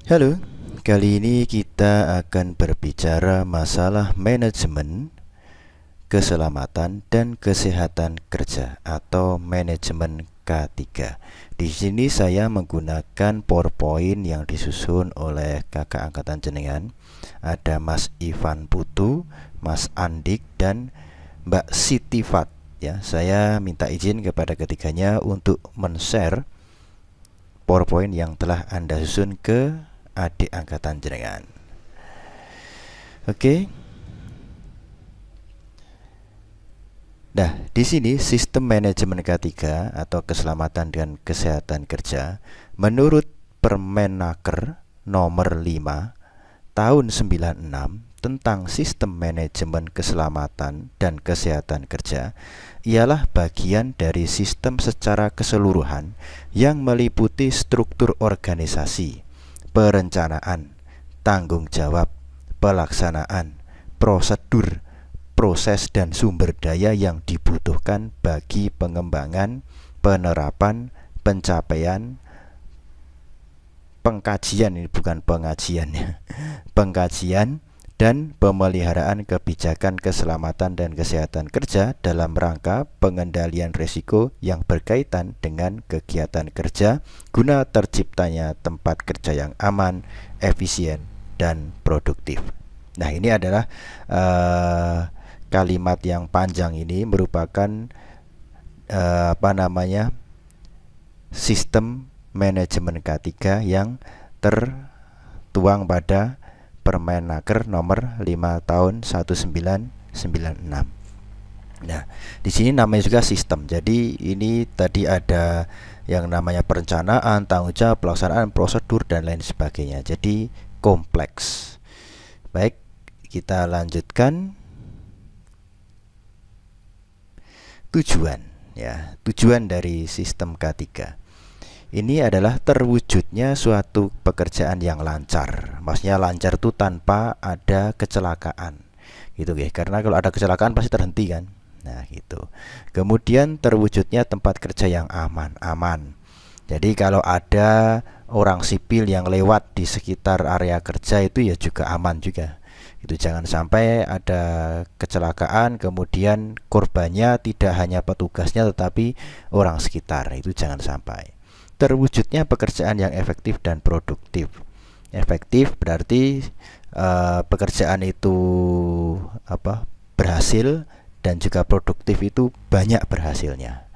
Halo, kali ini kita akan berbicara masalah manajemen keselamatan dan kesehatan kerja atau manajemen K3. Di sini saya menggunakan PowerPoint yang disusun oleh kakak angkatan jenengan. Ada Mas Ivan Putu, Mas Andik, dan Mbak Siti Fat. Ya, saya minta izin kepada ketiganya untuk men-share PowerPoint yang telah Anda susun ke adik angkatan jenengan. Oke. Nah, di sini sistem manajemen K3 atau keselamatan dan kesehatan kerja menurut Permenaker nomor 5 tahun 96 tentang sistem manajemen keselamatan dan kesehatan kerja ialah bagian dari sistem secara keseluruhan yang meliputi struktur organisasi, perencanaan, tanggung jawab, pelaksanaan, prosedur, proses dan sumber daya yang dibutuhkan bagi pengembangan, penerapan, pencapaian, pengkajian, ini bukan pengajian ya, pengkajian dan pemeliharaan kebijakan keselamatan dan kesehatan kerja dalam rangka pengendalian risiko yang berkaitan dengan kegiatan kerja guna terciptanya tempat kerja yang aman, efisien, dan produktif. Nah, ini adalah kalimat yang panjang ini merupakan sistem manajemen K3 yang tertuang pada Permenaker nomor 5 tahun 1996. Nah, di sini namanya juga sistem. Jadi ini tadi ada yang namanya perencanaan, tanggung jawab, pelaksanaan, prosedur dan lain sebagainya. Jadi kompleks. Baik, kita lanjutkan. Tujuan ya, tujuan dari sistem K3. Ini adalah terwujudnya suatu pekerjaan yang lancar. Maksudnya lancar itu tanpa ada kecelakaan. Gitu ya. Karena kalau ada kecelakaan pasti terhenti kan. Nah, gitu. Kemudian terwujudnya tempat kerja yang aman. Jadi kalau ada orang sipil yang lewat di sekitar area kerja itu ya juga aman juga. Itu jangan sampai ada kecelakaan kemudian korbannya tidak hanya petugasnya tetapi orang sekitar. Itu jangan sampai. Terwujudnya pekerjaan yang efektif dan produktif. Efektif berarti pekerjaan itu berhasil dan juga produktif itu banyak berhasilnya.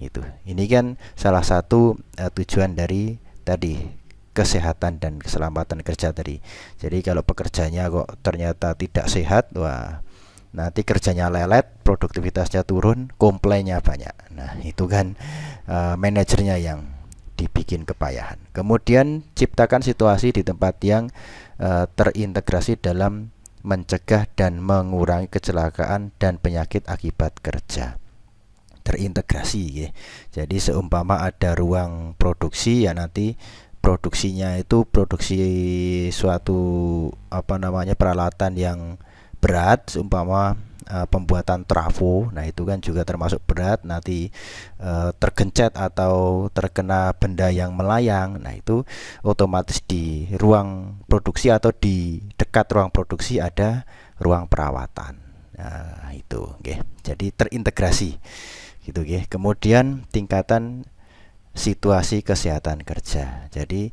Itu. Ini kan salah satu tujuan dari tadi kesehatan dan keselamatan kerja tadi. Jadi kalau pekerjanya kok ternyata tidak sehat, wah nanti kerjanya lelet, produktivitasnya turun, komplainnya banyak. Nah, itu kan manajernya yang dibikin kepayahan. Kemudian ciptakan situasi di tempat yang terintegrasi dalam mencegah dan mengurangi kecelakaan dan penyakit akibat kerja. Terintegrasi ya. Jadi seumpama ada ruang produksi ya nanti produksinya itu produksi suatu peralatan yang berat seumpama pembuatan trafo. Nah, itu kan juga termasuk berat. Nanti tergencet atau terkena benda yang melayang. Nah, itu otomatis di ruang produksi atau di dekat ruang produksi ada ruang perawatan. Nah, itu okay. Jadi terintegrasi gitu okay. Kemudian tingkatan situasi kesehatan kerja. Jadi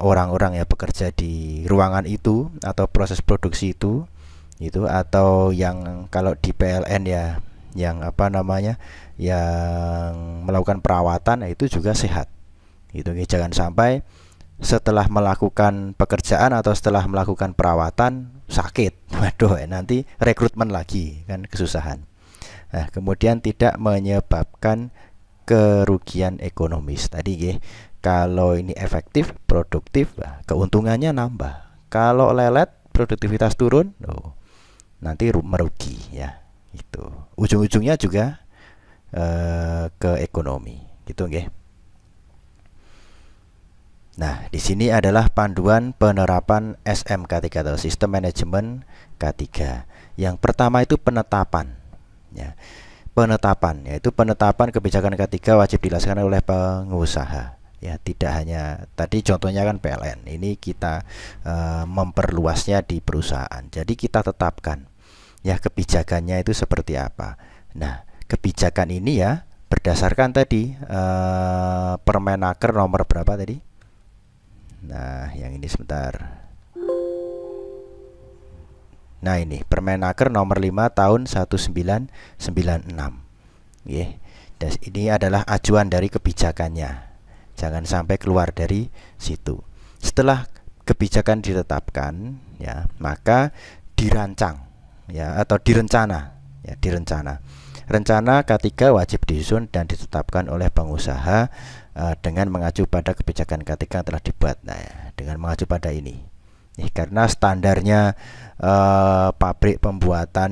orang-orang yang bekerja di ruangan itu atau proses produksi itu atau yang kalau di PLN ya yang yang melakukan perawatan itu juga sehat gitu. Jangan sampai setelah melakukan pekerjaan atau setelah melakukan perawatan sakit, waduh nanti rekrutmen lagi kan kesusahan. Nah, kemudian tidak menyebabkan kerugian ekonomis tadi kalau ini efektif produktif keuntungannya nambah. Kalau lelet produktivitas turun nanti merugi ya. Itu ujung-ujungnya juga ke ekonomi gitu nggih. Nah, di sini adalah panduan penerapan SMK3 atau Sistem Manajemen K3. Yang pertama itu penetapan ya. Penetapan yaitu penetapan kebijakan K3 wajib dilaksanakan oleh pengusaha ya, tidak hanya tadi contohnya kan PLN, ini kita memperluasnya di perusahaan. Jadi kita tetapkan ya kebijakannya itu seperti apa. Nah, kebijakan ini ya berdasarkan tadi Permenaker nomor berapa tadi? Nah, yang ini sebentar. Nah, ini Permenaker nomor 5 tahun 1996. Nggih. Dan ini adalah acuan dari kebijakannya. Jangan sampai keluar dari situ. Setelah kebijakan ditetapkan ya, maka dirancang ya atau direncana ya, direncana. Rencana K3 wajib disusun dan ditetapkan oleh pengusaha dengan mengacu pada kebijakan K3 yang telah dibuat. Nah, ya, dengan mengacu pada ini. Karena standarnya pabrik pembuatan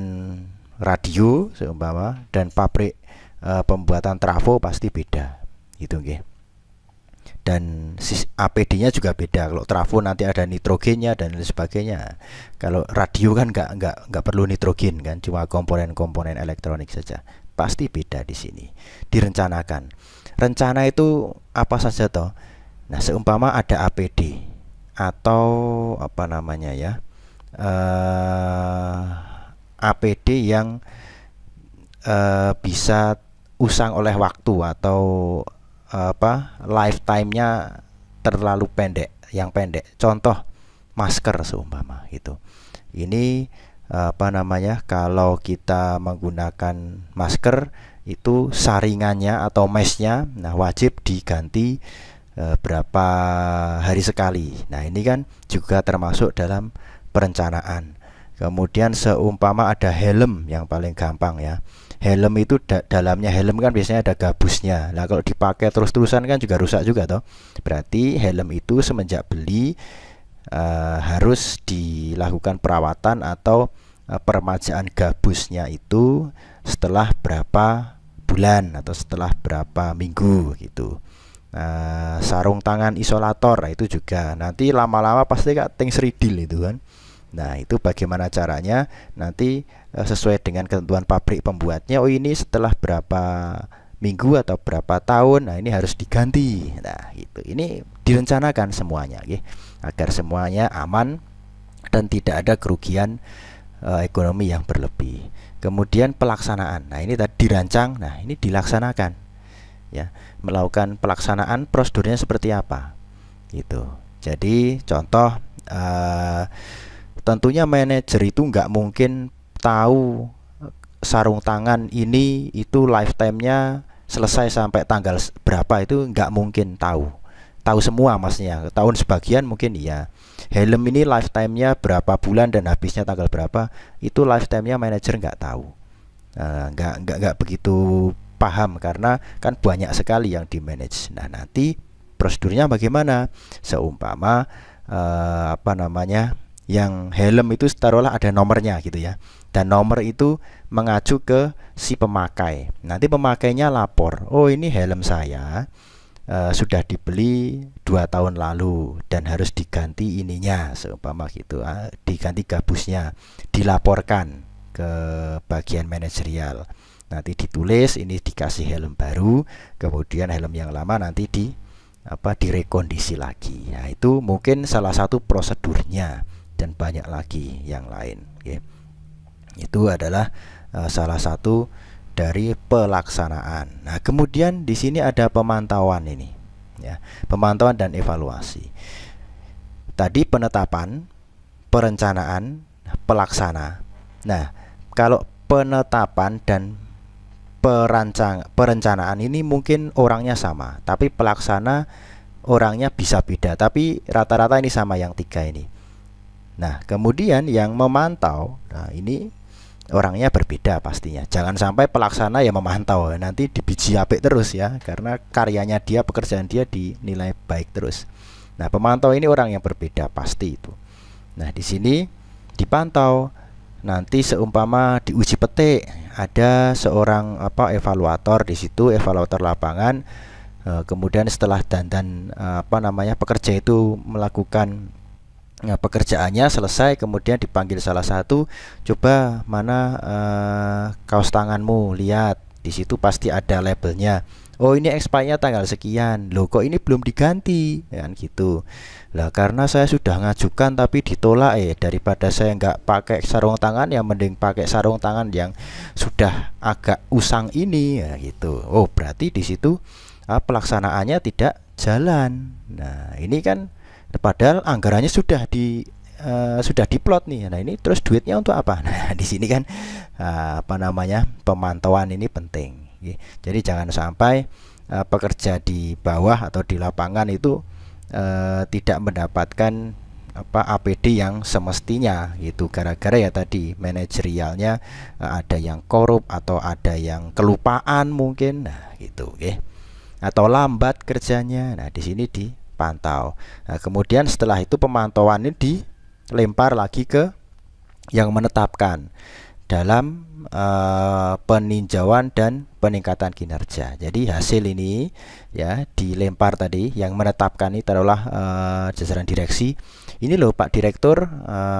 radio seumpama dan pabrik pembuatan trafo pasti beda gitu nggih. Dan APD-nya juga beda. Kalau trafo nanti ada nitrogennya dan lain sebagainya. Kalau radio kan nggak perlu nitrogen kan, cuma komponen-komponen elektronik saja. Pasti beda di sini. Direncanakan. Rencana itu apa saja toh? Nah, seumpama ada APD atau apa namanya ya? APD yang bisa usang oleh waktu atau lifetime-nya terlalu pendek, yang pendek. Contoh masker seumpama itu. Ini kalau kita menggunakan masker itu saringannya atau mesh-nya wajib diganti berapa hari sekali. Nah, ini kan juga termasuk dalam perencanaan. Kemudian seumpama ada helm yang paling gampang ya. Helm itu dalamnya helm kan biasanya ada gabusnya. Nah, kalau dipakai terus-terusan kan juga rusak juga toh. Berarti helm itu semenjak beli harus dilakukan perawatan atau peremajaan gabusnya itu setelah berapa bulan atau setelah berapa minggu gitu. Sarung tangan isolator itu juga nanti lama-lama pasti ting seridil itu kan. Nah, itu bagaimana caranya nanti sesuai dengan ketentuan pabrik pembuatnya. Oh, ini setelah berapa minggu atau berapa tahun, nah ini harus diganti. Nah, itu ini direncanakan semuanya, agar semuanya aman dan tidak ada kerugian ekonomi yang berlebih. Kemudian pelaksanaan. Nah, ini tadi dirancang, nah ini dilaksanakan. Ya, melakukan pelaksanaan prosedurnya seperti apa? Gitu. Jadi contoh tentunya manajer itu nggak mungkin tahu sarung tangan ini itu lifetime-nya selesai sampai tanggal berapa, itu nggak mungkin tahu semua maksudnya. Tahun sebagian mungkin iya. Helm ini lifetime-nya berapa bulan dan habisnya tanggal berapa, itu lifetime-nya manajer nggak tahu. Nggak begitu paham karena kan banyak sekali yang di manage. Nah, nanti prosedurnya bagaimana? Seumpama yang helm itu taruhlah ada nomornya gitu ya, dan nomor itu mengacu ke si pemakai. Nanti pemakainya lapor, oh ini helm saya sudah dibeli 2 tahun lalu dan harus diganti ininya seumpama gitu, diganti gabusnya, dilaporkan ke bagian manajerial. Nanti ditulis ini dikasih helm baru, kemudian helm yang lama nanti direkondisi lagi. Nah, itu mungkin salah satu prosedurnya dan banyak lagi yang lain. Itu adalah salah satu dari pelaksanaan. Nah, kemudian di sini ada pemantauan ini, ya, pemantauan dan evaluasi. Tadi penetapan, perencanaan, pelaksana. Nah, kalau penetapan dan perencanaan ini mungkin orangnya sama, tapi pelaksana orangnya bisa beda, tapi rata-rata ini sama yang 3 ini. Nah, kemudian yang memantau, nah ini orangnya berbeda pastinya. Jangan sampai pelaksana yang memantau nanti dibiji apik terus ya, karena karyanya dia, pekerjaan dia dinilai baik terus. Nah, pemantau ini orang yang berbeda pasti itu. Nah, di sini dipantau. Nanti seumpama diuji petik, ada seorang evaluator di situ, evaluator lapangan. Kemudian setelah dandan pekerja itu melakukan pekerjaannya selesai, kemudian dipanggil salah satu, coba mana kaos tanganmu, lihat di situ pasti ada labelnya, Oh ini expirednya tanggal sekian, loh kok ini belum diganti, ya kan gitu. Lah karena saya sudah ngajukan tapi ditolak, daripada saya nggak pakai sarung tangan ya mending pakai sarung tangan yang sudah agak usang ini, ya gitu. Oh berarti di situ pelaksanaannya tidak jalan. Nah ini kan padahal anggarannya sudah diplot nih. Nah ini terus duitnya untuk apa? Nah di sini kan apa namanya, pemantauan ini penting. Jadi jangan sampai pekerja di bawah atau di lapangan itu tidak mendapatkan APD yang semestinya gitu, gara-gara ya tadi manajerialnya ada yang korup atau ada yang kelupaan mungkin, nah gitu, atau lambat kerjanya. Nah di sini dipantau. Nah, kemudian setelah itu pemantauan ini dilempar lagi ke yang menetapkan dalam peninjauan dan peningkatan kinerja. Jadi hasil ini ya dilempar tadi, yang menetapkan ini taruhlah jajaran direksi. Ini loh Pak Direktur,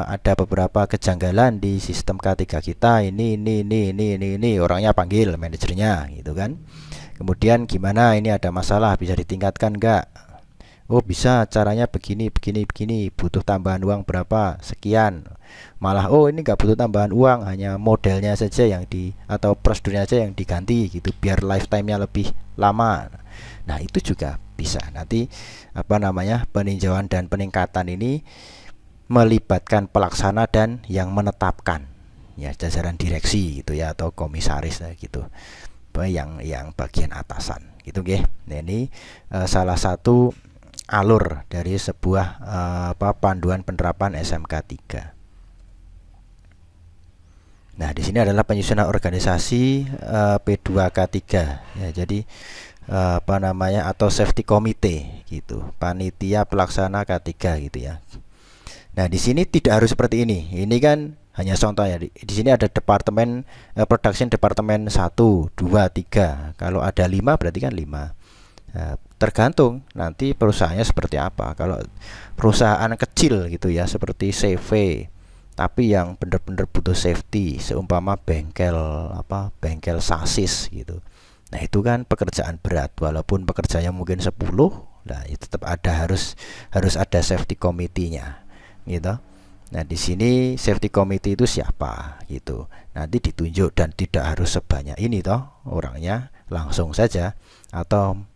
ada beberapa kejanggalan di sistem K3 kita. Ini orangnya panggil manajernya gitu kan. Kemudian gimana, ini ada masalah, bisa ditingkatkan enggak? Oh bisa, caranya begini, butuh tambahan uang berapa, sekian. Malah oh ini nggak butuh tambahan uang, hanya modelnya saja yang atau prosedurnya saja yang diganti gitu, biar lifetime-nya lebih lama. Nah itu juga bisa. Nanti peninjauan dan peningkatan ini melibatkan pelaksana dan yang menetapkan, ya jajaran direksi gitu ya, atau komisaris gitu, yang bagian atasan gitu, Nah ini salah satu alur dari sebuah panduan penerapan SMK 3. Nah, di sini adalah penyusunan organisasi P2K3 ya. Jadi atau safety committee gitu, panitia pelaksana K3 gitu ya. Nah, di sini tidak harus seperti ini. Ini kan hanya contoh ya. Di sini ada departemen production departemen 1, 2, 3. Kalau ada 5 berarti kan 5. Tergantung nanti perusahaannya seperti apa. Kalau perusahaan kecil gitu ya, seperti CV, tapi yang benar-benar butuh safety, seumpama bengkel sasis gitu. Nah itu kan pekerjaan berat, walaupun pekerjaannya mungkin 10, nah itu tetap harus ada safety committee-nya gitu. Nah di sini safety committee itu siapa gitu, nanti ditunjuk, dan tidak harus sebanyak ini toh orangnya, langsung saja, atau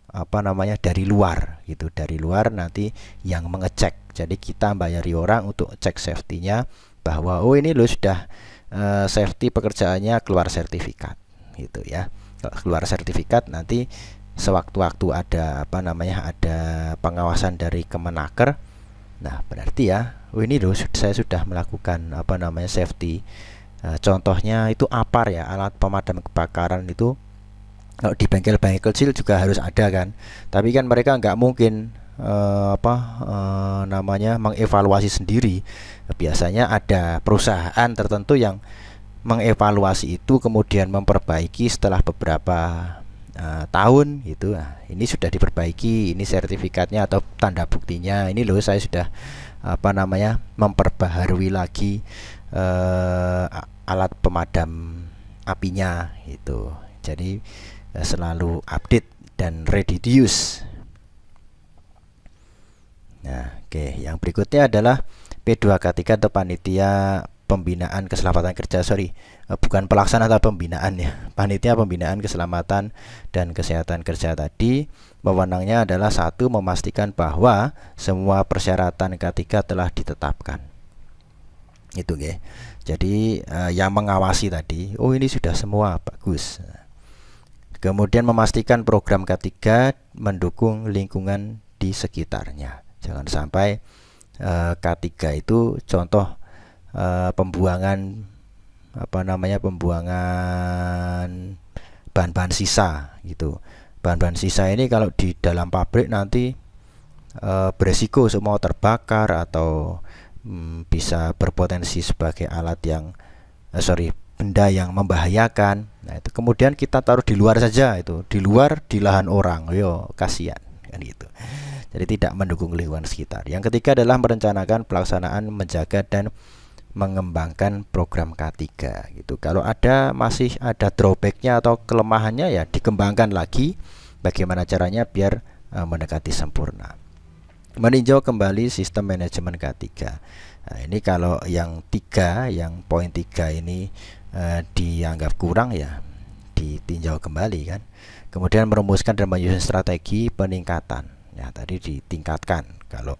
dari luar gitu, dari luar nanti yang mengecek. Jadi kita bayari orang untuk cek safety-nya, bahwa oh ini lo sudah safety pekerjaannya keluar sertifikat gitu ya. Keluar sertifikat, nanti sewaktu-waktu ada ada pengawasan dari Kemenaker. Nah berarti ya, oh ini loh saya sudah melakukan safety. Contohnya itu APAR ya, alat pemadam kebakaran itu. Kalau di bengkel-bengkel kecil juga harus ada kan, tapi kan mereka nggak mungkin mengevaluasi sendiri. Biasanya ada perusahaan tertentu yang mengevaluasi itu, kemudian memperbaiki setelah beberapa tahun gitu. Nah, ini sudah diperbaiki, ini sertifikatnya atau tanda buktinya, ini loh saya sudah memperbaharui lagi alat pemadam apinya gitu. Jadi selalu update dan ready to use. Nah, yang berikutnya adalah P2K3 atau panitia pembinaan keselamatan kerja. Bukan pelaksana atau pembinaan ya. Panitia pembinaan keselamatan dan kesehatan kerja tadi, wewenangnya adalah 1, memastikan bahwa semua persyaratan K3 telah ditetapkan. Itu Jadi yang mengawasi tadi, oh ini sudah semua bagus. Kemudian memastikan program K3 mendukung lingkungan di sekitarnya. Jangan sampai K3 itu contoh pembuangan bahan-bahan sisa gitu. Bahan-bahan sisa ini kalau di dalam pabrik nanti beresiko semua terbakar, atau bisa berpotensi sebagai alat yang benda yang membahayakan. Nah itu kemudian kita taruh di luar saja, itu di luar di lahan orang, kasihan kan gitu. Jadi tidak mendukung lingkungan sekitar. Yang ketiga adalah merencanakan pelaksanaan, menjaga dan mengembangkan program K3 gitu. Kalau masih ada drawbacknya atau kelemahannya, ya dikembangkan lagi, bagaimana caranya biar mendekati sempurna. Meninjau kembali sistem manajemen K3. Nah, ini kalau yang poin 3 ini dianggap kurang, ya ditinjau kembali kan. Kemudian merumuskan dan menyusun strategi peningkatan. Ya, tadi ditingkatkan. Kalau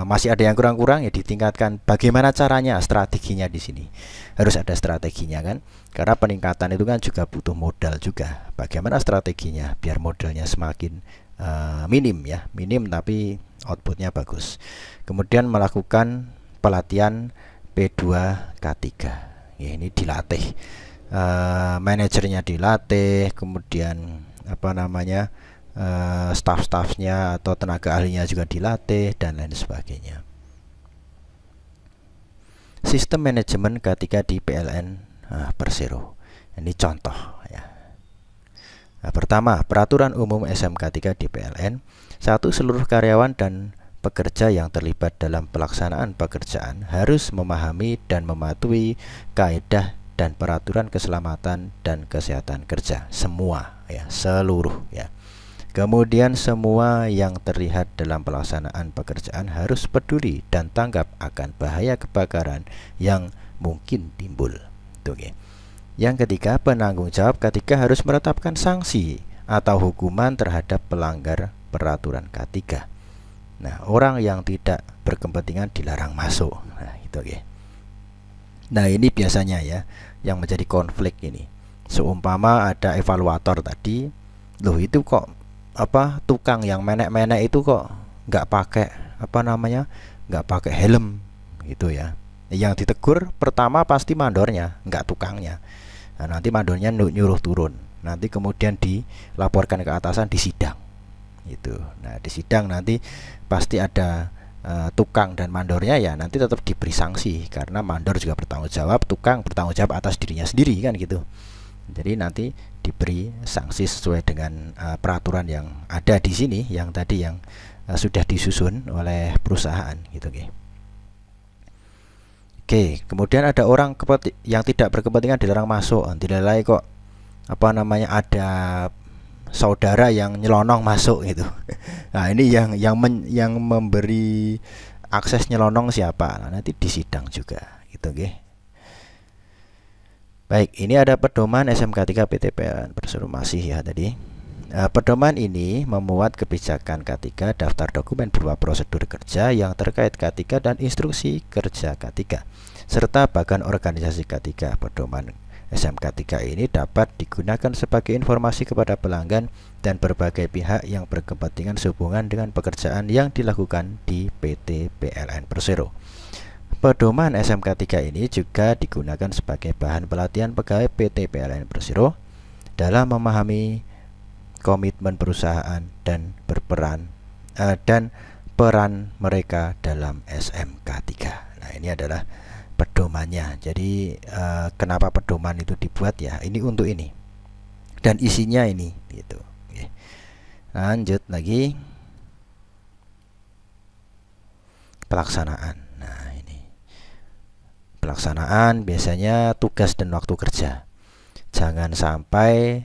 masih ada yang kurang-kurang, ya ditingkatkan. Bagaimana caranya, strateginya di sini harus ada strateginya kan, karena peningkatan itu kan juga butuh modal juga. Bagaimana strateginya biar modalnya semakin minim tapi outputnya bagus. Kemudian melakukan pelatihan P2K3, ya ini dilatih, manajernya dilatih, kemudian staff-staffnya atau tenaga ahlinya juga dilatih dan lain sebagainya. Sistem manajemen K3 di PLN Persero. Ini contoh ya. Nah, pertama, peraturan umum SMK 3 di PLN. 1. Seluruh karyawan dan pekerja yang terlibat dalam pelaksanaan pekerjaan harus memahami dan mematuhi kaidah dan peraturan keselamatan dan kesehatan kerja. Semua ya, seluruh ya. Kemudian semua yang terlihat dalam pelaksanaan pekerjaan harus peduli dan tanggap akan bahaya kebakaran yang mungkin timbul. Tuh, ya. Yang ketiga, penanggung jawab K3 harus menetapkan sanksi atau hukuman terhadap pelanggar peraturan K3. Nah, orang yang tidak berkepentingan dilarang masuk. Nah, itu ya. Nah, ini biasanya ya yang menjadi konflik ini. Seumpama ada evaluator tadi, loh itu kok tukang yang menek-menek itu kok nggak pakai nggak pakai helm gitu ya. Yang ditegur pertama pasti mandornya, nggak tukangnya. Nah, nanti mandornya nyuruh turun, nanti kemudian dilaporkan ke atasan di sidang gitu. Nah, di sidang nanti pasti ada tukang dan mandornya, ya nanti tetap diberi sanksi karena mandor juga bertanggung jawab, tukang bertanggung jawab atas dirinya sendiri kan gitu. Jadi nanti diberi sanksi sesuai dengan peraturan yang ada di sini, yang tadi yang sudah disusun oleh perusahaan gitu. Oke, kemudian ada orang yang tidak berkepentingan dilarang masuk. Dinilai kok ada saudara yang nyelonong masuk gitu. Nah, ini yang memberi akses nyelonong siapa? Nah, nanti disidang juga gitu, Baik, ini ada pedoman SMK 3 PT PLN Persero masih ya tadi. Pedoman ini memuat kebijakan K3, daftar dokumen berupa prosedur kerja yang terkait K3 dan instruksi kerja K3, serta bagan organisasi K3. Pedoman SMK 3 ini dapat digunakan sebagai informasi kepada pelanggan dan berbagai pihak yang berkepentingan sehubungan dengan pekerjaan yang dilakukan di PT PLN Persero. Pedoman SMK 3 ini juga digunakan sebagai bahan pelatihan pegawai PT PLN Persero dalam memahami komitmen perusahaan dan peran mereka dalam SMK 3. Nah, ini adalah pedomannya. Jadi kenapa pedoman itu dibuat ya? Ini untuk ini. Dan isinya ini gitu. Oke. Lanjut lagi. Pelaksanaan. Pelaksanaan biasanya tugas dan waktu kerja. Jangan sampai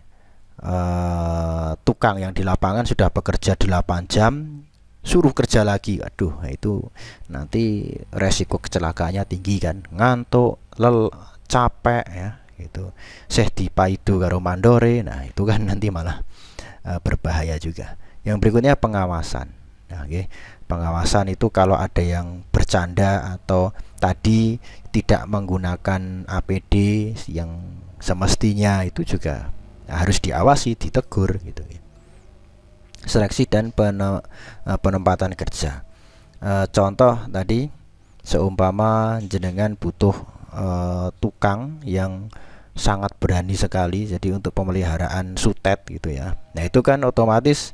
tukang yang di lapangan sudah bekerja 8 jam suruh kerja lagi. Aduh, itu nanti resiko kecelakaannya tinggi kan. Ngantuk, capek ya gitu. Seh dipaidu karo mandore. Nah, itu kan nanti malah berbahaya juga. Yang berikutnya pengawasan. Nah, pengawasan itu kalau ada yang bercanda atau tadi tidak menggunakan APD yang semestinya, itu juga harus diawasi, ditegur gitu. Seleksi dan penempatan kerja. Contoh tadi, seumpama jenengan butuh tukang yang sangat berani sekali, jadi untuk pemeliharaan sutet gitu ya. Nah, itu kan otomatis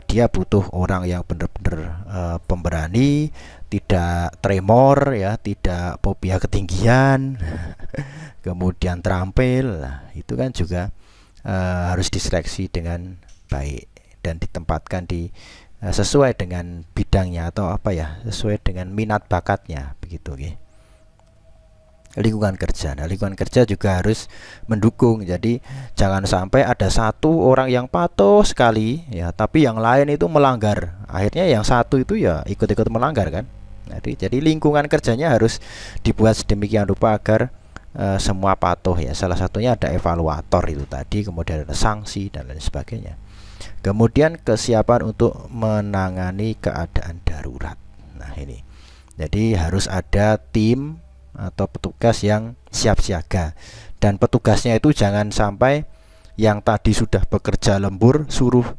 dia butuh orang yang benar-benar pemberani, tidak tremor ya, tidak fobia ketinggian, kemudian terampil. Nah, itu kan juga harus diseleksi dengan baik dan ditempatkan sesuai dengan bidangnya atau sesuai dengan minat bakatnya begitu. lingkungan kerja. Nah, lingkungan kerja juga harus mendukung. Jadi jangan sampai ada satu orang yang patuh sekali ya, tapi yang lain itu melanggar. Akhirnya yang satu itu ya ikut-ikut melanggar kan. Jadi lingkungan kerjanya harus dibuat sedemikian rupa agar semua patuh ya. Salah satunya ada evaluator itu tadi, kemudian ada sanksi dan lain sebagainya. Kemudian kesiapan untuk menangani keadaan darurat. Nah, ini. Jadi harus ada tim atau petugas yang siap siaga, dan petugasnya itu jangan sampai yang tadi sudah bekerja lembur suruh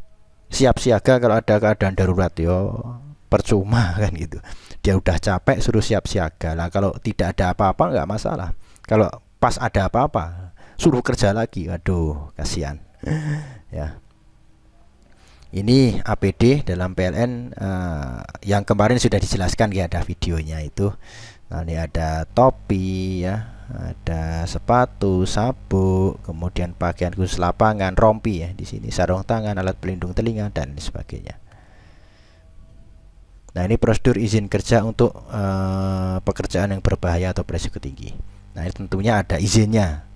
siap siaga kalau ada keadaan darurat. Yo percuma kan gitu, dia udah capek suruh siap siaga lah. Kalau tidak ada apa-apa nggak masalah, kalau pas ada apa-apa suruh kerja lagi, aduh kasihan. Ya, ini APD dalam PLN yang kemarin sudah dijelaskan ya, ada videonya itu. Nah, ini ada topi ya, ada sepatu, sabuk, kemudian pakaian khusus lapangan, rompi ya di sini, sarung tangan, alat pelindung telinga dan sebagainya. Nah, ini prosedur izin kerja untuk pekerjaan yang berbahaya atau beresiko tinggi. Nah, ini tentunya ada izinnya,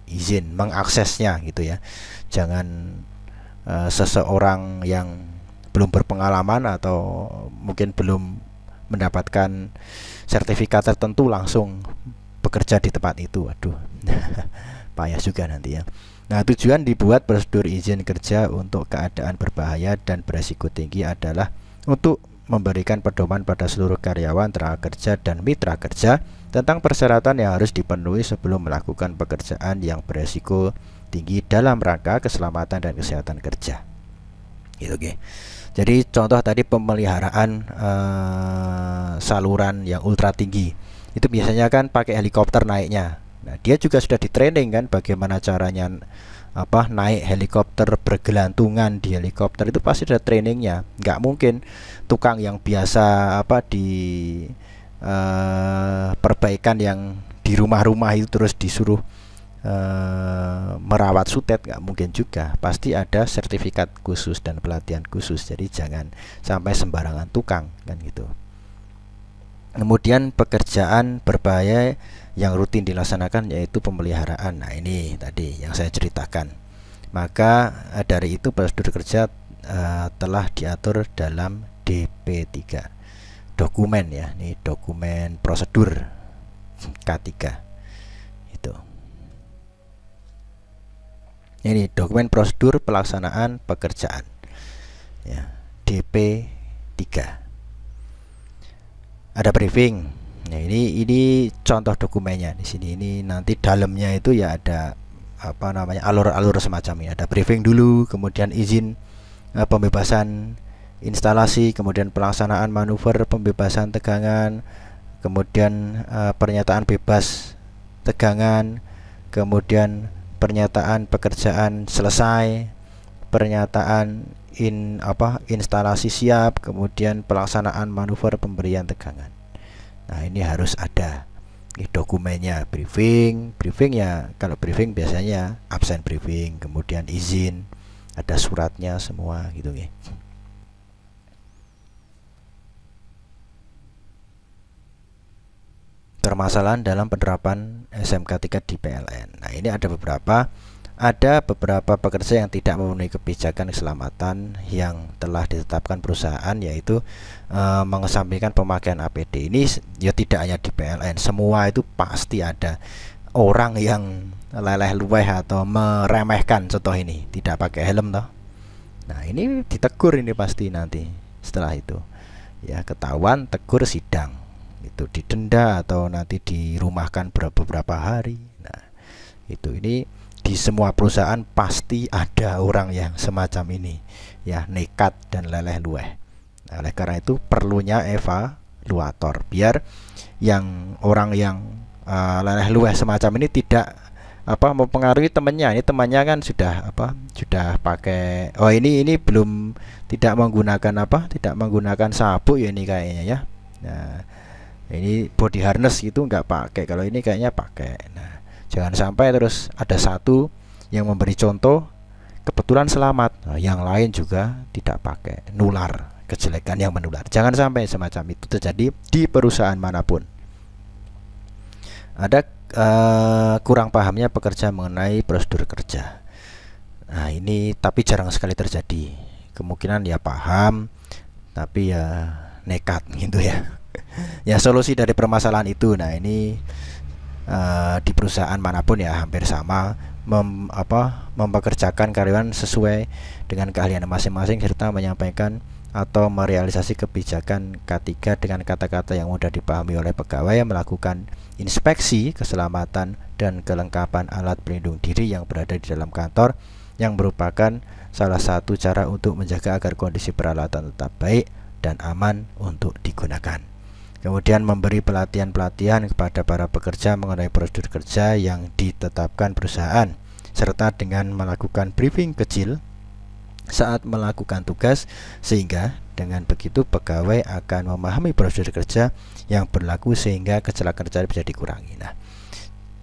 izin mengaksesnya gitu ya. Jangan seseorang yang belum berpengalaman atau mungkin belum mendapatkan sertifikat tertentu langsung bekerja di tempat itu. Waduh, payah juga nanti ya. Nah, tujuan dibuat prosedur izin kerja untuk keadaan berbahaya dan beresiko tinggi adalah untuk memberikan pedoman pada seluruh karyawan, tenaga kerja, dan mitra kerja tentang persyaratan yang harus dipenuhi sebelum melakukan pekerjaan yang beresiko tinggi dalam rangka keselamatan dan kesehatan kerja. Gitu, oke. Jadi contoh tadi pemeliharaan saluran yang ultra tinggi, itu biasanya kan pakai helikopter naiknya. Nah, dia juga sudah di training kan bagaimana caranya naik helikopter, bergelantungan di helikopter, itu pasti ada trainingnya. Nggak mungkin tukang yang biasa di perbaikan yang di rumah-rumah itu terus disuruh merawat sutet, nggak mungkin juga. Pasti ada sertifikat khusus dan pelatihan khusus. Jadi jangan sampai sembarangan tukang kan gitu. Kemudian pekerjaan berbahaya yang rutin dilaksanakan yaitu pemeliharaan. Nah, ini tadi yang saya ceritakan. Maka dari itu prosedur kerja telah diatur dalam DP3. Dokumen ya, ini dokumen prosedur K3. Itu. Ini dokumen prosedur pelaksanaan pekerjaan. Ya, DP3. Ada briefing. Nah, ini contoh dokumennya di sini. Ini nanti dalamnya itu ya ada alur-alur semacam ini. Ada briefing dulu, kemudian izin pembebasan instalasi, kemudian pelaksanaan manuver pembebasan tegangan, kemudian pernyataan bebas tegangan, kemudian pernyataan pekerjaan selesai, pernyataan instalasi siap, kemudian pelaksanaan manuver pemberian tegangan. Nah, ini harus ada dokumennya. Briefing ya, kalau briefing biasanya absen briefing, kemudian izin, ada suratnya semua gitu ya. Permasalahan dalam penerapan SMK 3 di PLN. Nah, ini ada beberapa pekerja yang tidak memenuhi kebijakan keselamatan yang telah ditetapkan perusahaan, yaitu mengesampingkan pemakaian APD. Ini ya tidak hanya di PLN, semua itu pasti ada orang yang leleh luweh atau meremehkan. Contoh ini tidak pakai helm toh. Nah, ini ditegur ini pasti nanti setelah itu. Ya, ketahuan, tegur, sidang. Itu didenda atau nanti dirumahkan beberapa hari. Nah, ini di semua perusahaan pasti ada orang yang semacam ini ya, nekat dan leleh luweh. Nah, oleh karena itu perlunya evaluator biar orang yang leleh luweh semacam ini tidak mempengaruhi temannya. Ini temannya kan sudah pakai, ini belum tidak menggunakan sabuk ya ini kayaknya ya. Nah, ini body harness gitu nggak pakai, kalau ini kayaknya pakai. Nah, jangan sampai terus ada satu yang memberi contoh kebetulan selamat, nah, yang lain juga tidak pakai, nular kejelekan yang menular. Jangan sampai semacam itu terjadi di perusahaan manapun. Ada kurang pahamnya pekerja mengenai prosedur kerja. Nah, ini tapi jarang sekali terjadi. Kemungkinan ya paham, tapi ya nekat gitu ya. Ya, solusi dari permasalahan itu. Nah, ini di perusahaan manapun ya hampir sama, mempekerjakan karyawan sesuai dengan keahlian masing-masing serta menyampaikan atau merealisasi kebijakan K3 dengan kata-kata yang mudah dipahami oleh pegawai, melakukan inspeksi keselamatan dan kelengkapan alat pelindung diri yang berada di dalam kantor, yang merupakan salah satu cara untuk menjaga agar kondisi peralatan tetap baik dan aman untuk digunakan. Kemudian memberi pelatihan-pelatihan kepada para pekerja mengenai prosedur kerja yang ditetapkan perusahaan, serta dengan melakukan briefing kecil saat melakukan tugas, sehingga dengan begitu pegawai akan memahami prosedur kerja yang berlaku sehingga kecelakaan kerja bisa dikurangi. Nah,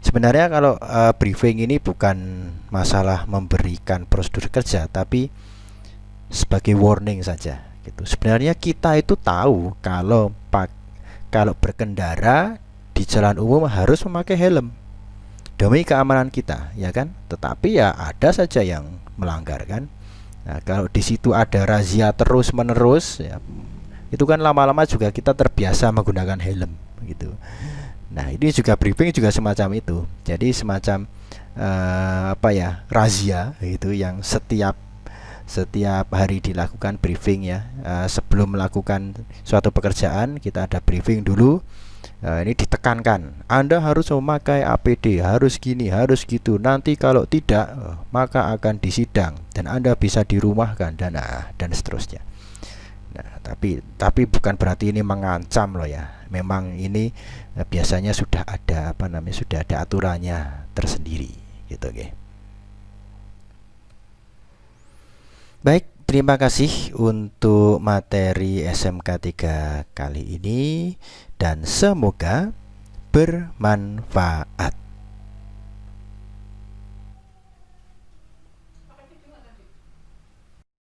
sebenarnya kalau briefing ini bukan masalah memberikan prosedur kerja, tapi sebagai warning saja gitu. Sebenarnya kita itu tahu kalau berkendara di jalan umum harus memakai helm demi keamanan kita, ya kan? Tetapi ya ada saja yang melanggar kan. Nah, kalau di situ ada razia terus-menerus, ya, itu kan lama-lama juga kita terbiasa menggunakan helm gitu. Nah, ini juga briefing juga semacam itu. Jadi semacam razia gitu yang setiap hari dilakukan briefing ya. Sebelum melakukan suatu pekerjaan kita ada briefing dulu. Ini ditekankan, Anda harus memakai APD, harus gini, harus gitu. Nanti kalau tidak, maka akan disidang dan Anda bisa dirumahkan dan seterusnya. Nah, tapi bukan berarti ini mengancam loh ya. Memang ini biasanya sudah ada sudah ada aturannya tersendiri gitu, okay. Baik, terima kasih untuk materi SMK 3 kali ini dan semoga bermanfaat.